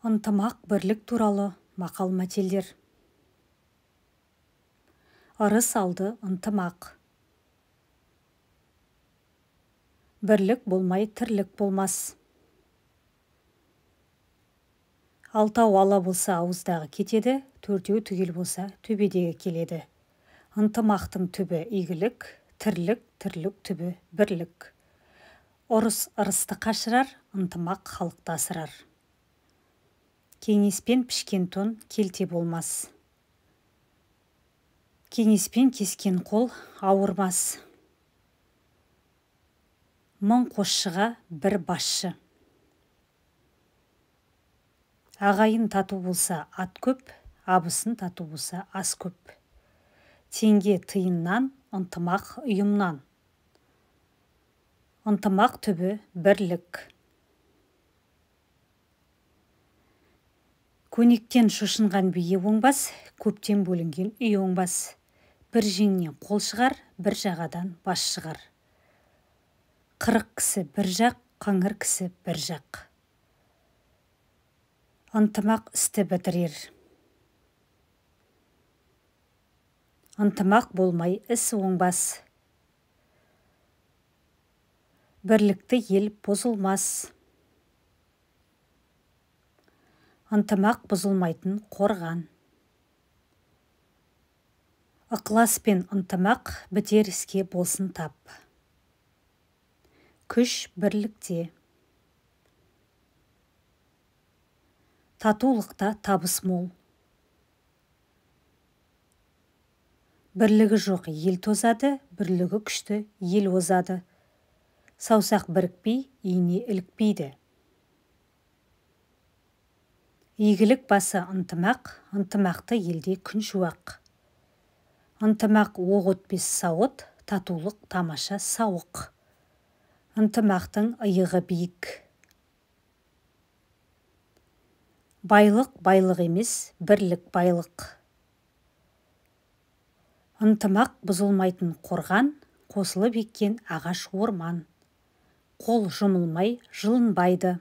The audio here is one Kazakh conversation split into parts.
Ынтымақ бірлік туралы мақал-мәтелдер. Ырыс алды ынтымақ. Бірлік болмай тірлік болмас. Алтау ала болса ауыздағы кетеді, төртеу түгел болса төбедегі келеді. Ынтымақтың түбі игілік, тірлік түбі бірлік. Ұрыс ырысты қашырар, ынтымақ халықты асырар. Кеңеспен пішкен тон келте болмас. Кеңеспен кескен қол ауырмас. Мың қосшыға бір басшы. Ағайын тату болса ат көп, абысын тату болса ас көп. Теңге тиыннан, ынтымақ ұйымнан. Ынтымақ түбі бірлік. Көнектен шошынған бие оңбас, көптен бөлінген үй оңбас. Бір жеңнен қол шығар, бір жағадан бас шығар. 40 кісі бір жақ, қыңыр кісі бір жақ. Ынтымақ істі бітірер. Ынтымақ болмай іс оңбас. Бірлікті ел бұзылмас. Ынтымақ бұзылмайтын қорған. Ықылас пен ынтымақ бітер іске болсын тап. Күш бірлікте. Татулықта табыс мол. Бірлігі жоқ ел тозады, бірлігі күшті ел озады. Саусақ бірікпей, ине ілікпейді. Игілік басы ынтымақ, ынтымақты елде күн шуақ. Ынтымақ оқ өтпес сауыт, татулық тамаша сауық. Ынтымақтың иығы биік. Байлық байлық емес, бірлік байлық. Ынтымақ бұзылмайтын қорған, қосылып еккен ағаш орман. Қол жұмылмай жылынбайды.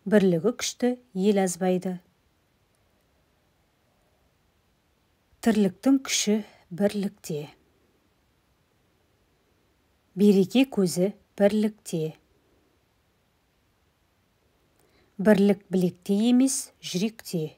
Бірлігі күшті ел азбайды. Тірліктің күші бірлікте. Береке көзі бірлікте. Бірлік білекте емес, жүректе.